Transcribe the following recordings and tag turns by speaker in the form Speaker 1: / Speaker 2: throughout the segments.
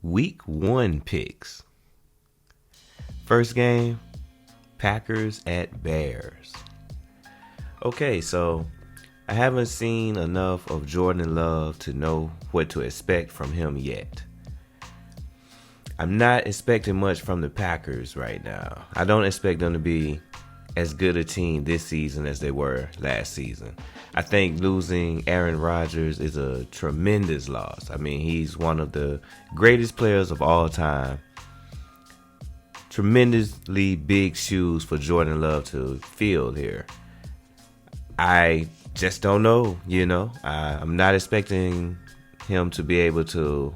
Speaker 1: Week 1 picks. First game, Packers at Bears. Okay, so I haven't seen enough of Jordan Love to know what to expect from him yet. I'm not expecting much from the Packers right now. I don't expect them to be as good a team this season as they were last season. I think losing Aaron Rodgers is a tremendous loss. I mean, he's one of the greatest players of all time. Tremendously big shoes for Jordan Love to fill here. I just don't know, I'm not expecting him to be able to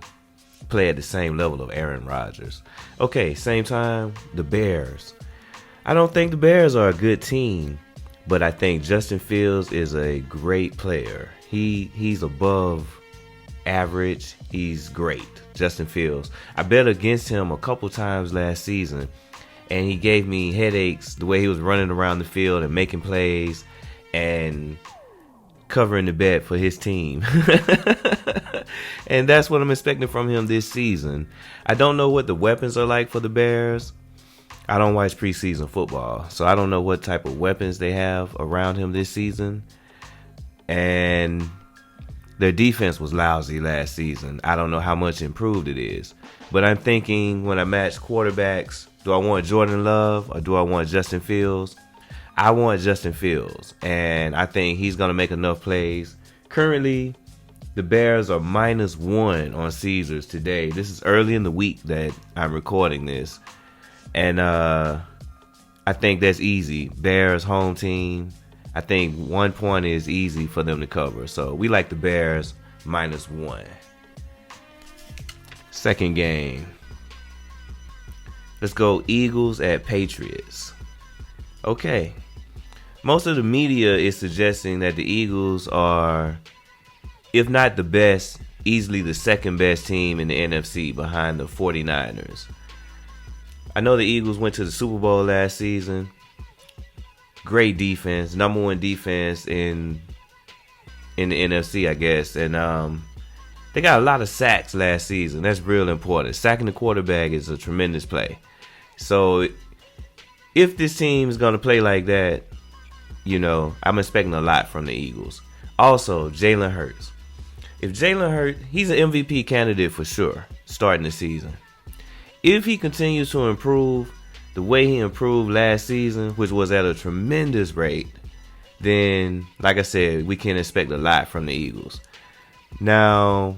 Speaker 1: play at the same level of Aaron Rodgers. Okay, same time, the Bears. I don't think the Bears are a good team, but I think Justin Fields is a great player. He's above average. He's great, Justin Fields. I bet against him a couple times last season, and he gave me headaches the way he was running around the field and making plays and covering the bet for his team. And that's what I'm expecting from him this season. I don't know what the weapons are like for the Bears. I don't watch preseason football, so I don't know what type of weapons they have around him this season. And their defense was lousy last season. I don't know how much improved it is. But I'm thinking when I match quarterbacks, do I want Jordan Love or do I want Justin Fields? I want Justin Fields, and I think he's going to make enough plays. Currently, the Bears are -1 on Caesars today. This is early in the week that I'm recording this. And I think that's easy. Bears home team. I think 1 point is easy for them to cover. So we like the Bears -1. Second game. Let's go Eagles at Patriots. Okay. Most of the media is suggesting that the Eagles are, if not the best, easily the second best team in the NFC behind the 49ers. I know the Eagles went to the Super Bowl last season. Great defense, number 1 defense in the NFC, I guess. And they got a lot of sacks last season. That's real important. Sacking the quarterback is a tremendous play. So if this team is going to play like that, I'm expecting a lot from the Eagles. Also, Jalen Hurts. If Jalen Hurts, he's an MVP candidate for sure, starting the season. If he continues to improve the way he improved last season, which was at a tremendous rate, then, like I said, we can expect a lot from the Eagles. Now,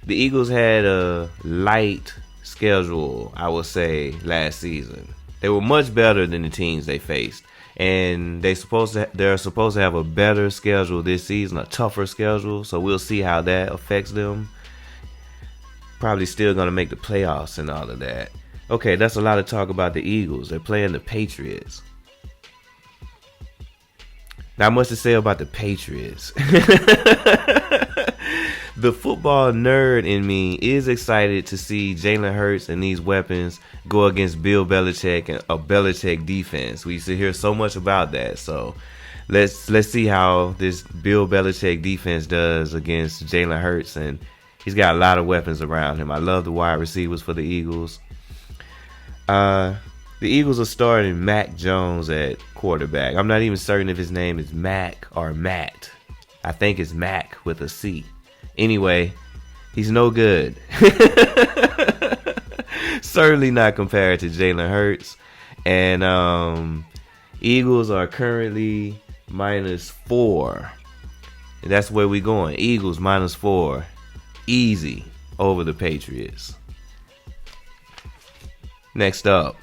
Speaker 1: the Eagles had a light schedule, I would say, last season. They were much better than the teams they faced. And they're supposed to have a better schedule this season, a tougher schedule. So we'll see how that affects them. Probably still going to make the playoffs and all of that. Okay, that's a lot of talk about the Eagles. They're playing the Patriots. Not much to say about the Patriots. The football nerd in me is excited to see Jalen Hurts and these weapons go against Bill Belichick and a Belichick defense. We used to hear so much about that. So let's see how this Bill Belichick defense does against Jalen Hurts. And he's got a lot of weapons around him. I love the wide receivers for the Eagles. The Eagles are starting Mac Jones at quarterback. I'm not even certain if his name is Mac or Matt. I think it's Mac with a C. Anyway, he's no good. Certainly not compared to Jalen Hurts. And Eagles are currently -4. And that's where we're going. Eagles -4. Easy over the Patriots. Next up,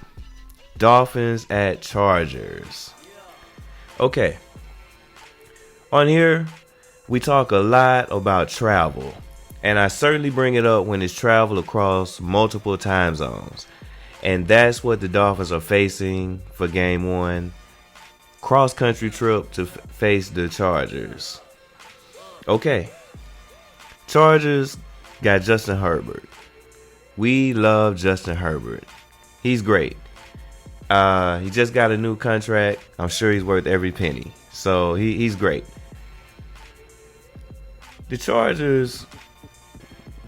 Speaker 1: Dolphins at Chargers. Okay. On here, we talk a lot about travel. And I certainly bring it up when it's travel across multiple time zones. And that's what the Dolphins are facing for game 1. Cross-country trip to face the Chargers. Okay. Chargers got Justin Herbert. We love Justin Herbert. He's great. He just got a new contract. I'm sure he's worth every penny. So he's great. The Chargers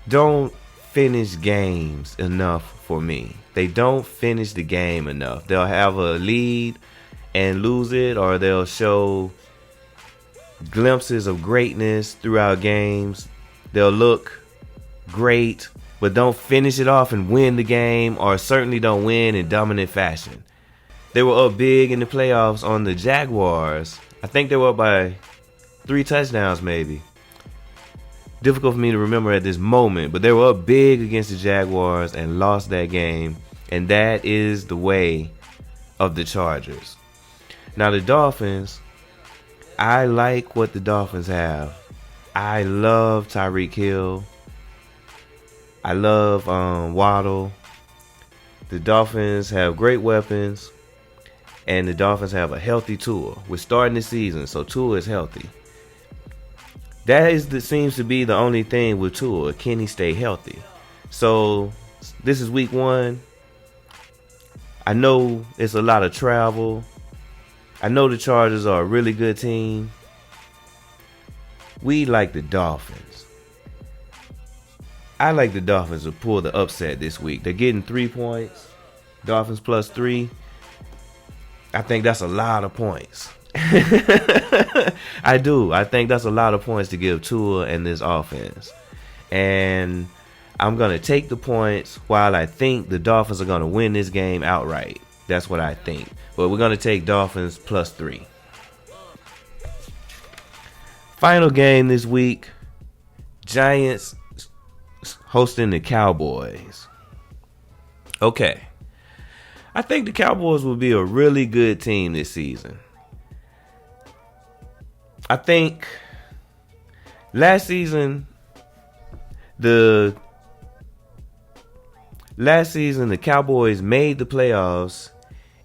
Speaker 1: don't finish games enough for me. They don't finish the game enough. They'll have a lead and lose it, or they'll show glimpses of greatness throughout games. They'll look great, but don't finish it off and win the game, or certainly don't win in dominant fashion. They were up big in the playoffs on the Jaguars. I think they were up by 3 touchdowns maybe. Difficult for me to remember at this moment, but they were up big against the Jaguars and lost that game, and that is the way of the Chargers. Now the Dolphins, I like what the Dolphins have. I love Tyreek Hill. I love Waddle. The Dolphins have great weapons, and the Dolphins have a healthy Tua. We're starting the season, so Tua is healthy. Seems to be the only thing with Tua. Can he stay healthy? So this is week 1. I know it's a lot of travel. I know the Chargers are a really good team. We like the Dolphins. I like the Dolphins to pull the upset this week. They're getting 3 points. Dolphins plus 3. I think that's a lot of points. I do. I think that's a lot of points to give Tua and this offense. And I'm going to take the points while I think the Dolphins are going to win this game outright. That's what I think. But we're going to take Dolphins plus 3. Final game this week. Giants hosting the Cowboys. Okay. I think the Cowboys will be a really good team this season. I think last season the Cowboys made the playoffs,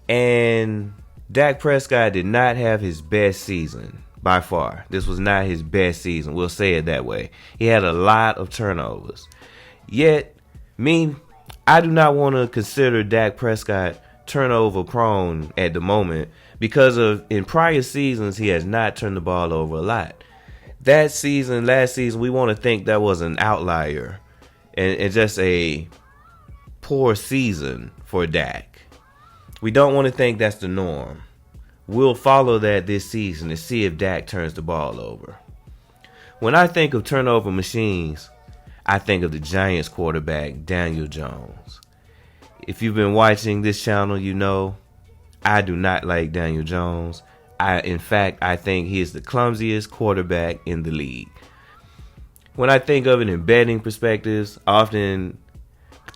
Speaker 1: and Dak Prescott did not have his best season by far. This was not his best season. We'll say it that way. He had a lot of turnovers. Yet, I do not want to consider Dak Prescott turnover prone at the moment, because in prior seasons he has not turned the ball over a lot. Last season, we want to think that was an outlier and just a poor season for Dak. We don't want to think that's the norm. We'll follow that this season to see if Dak turns the ball over. When I think of turnover machines, I think of the Giants quarterback, Daniel Jones. If you've been watching this channel, you know I do not like Daniel Jones. In fact, I think he is the clumsiest quarterback in the league. When I think of it in betting perspectives, often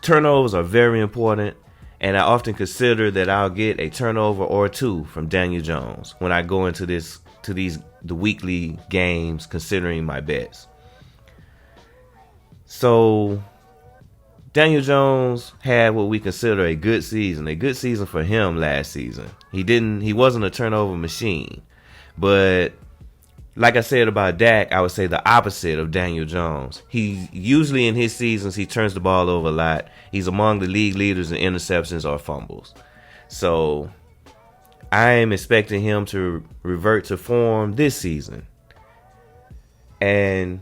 Speaker 1: turnovers are very important, and I often consider that I'll get a turnover or 2 from Daniel Jones when I go into the weekly games considering my bets. So Daniel Jones had what we consider a good season for him last season. He wasn't a turnover machine. But like I said about Dak, I would say the opposite of Daniel Jones. He usually in his seasons, he turns the ball over a lot. He's among the league leaders in interceptions or fumbles. So I am expecting him to revert to form this season. And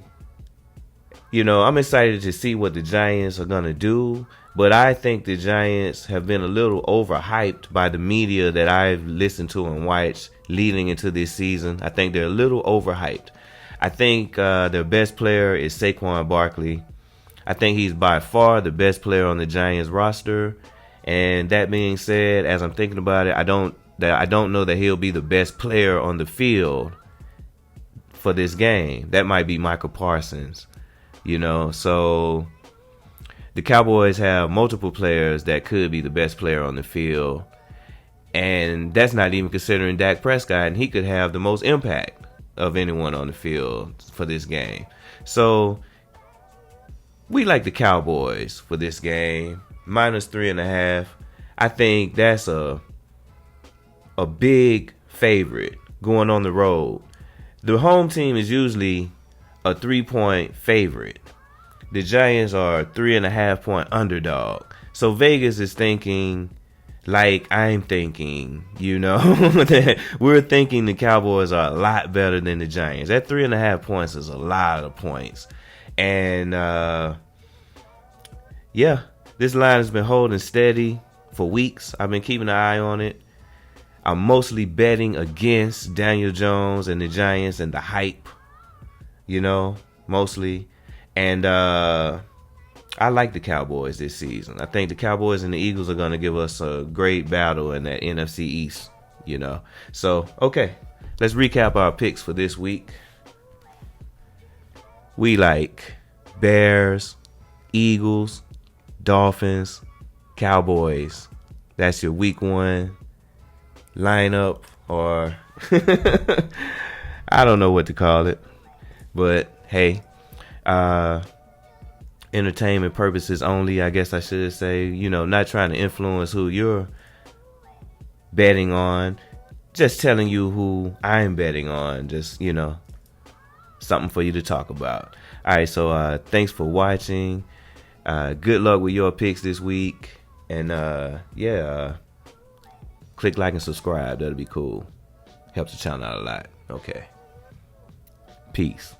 Speaker 1: I'm excited to see what the Giants are going to do, but I think the Giants have been a little overhyped by the media that I've listened to and watched leading into this season. I think they're a little overhyped. I think their best player is Saquon Barkley. I think he's by far the best player on the Giants roster. And that being said, as I'm thinking about it, I don't know that he'll be the best player on the field for this game. That might be Michael Parsons. So the Cowboys have multiple players that could be the best player on the field. And that's not even considering Dak Prescott, and he could have the most impact of anyone on the field for this game. So we like the Cowboys for this game. -3.5. I think that's a big favorite going on the road. The home team is usually a 3-point favorite. The Giants are a 3.5-point underdog. So Vegas is thinking like I'm thinking, that we're thinking the Cowboys are a lot better than the Giants. That 3.5 points is a lot of points. And yeah, this line has been holding steady for weeks. I've been keeping an eye on it. I'm mostly betting against Daniel Jones and the Giants and the hype, mostly. And I like the Cowboys this season. I think the Cowboys and the Eagles are going to give us a great battle in that NFC East, So, okay, let's recap our picks for this week. We like Bears, Eagles, Dolphins, Cowboys. That's your week 1 lineup, or I don't know what to call it. But hey, entertainment purposes only, I guess I should say. Not trying to influence who you're betting on. Just telling you who I'm betting on. Just, something for you to talk about. All right, so thanks for watching. Good luck with your picks this week. And click like and subscribe. That'll be cool. Helps the channel out a lot. Okay. Peace.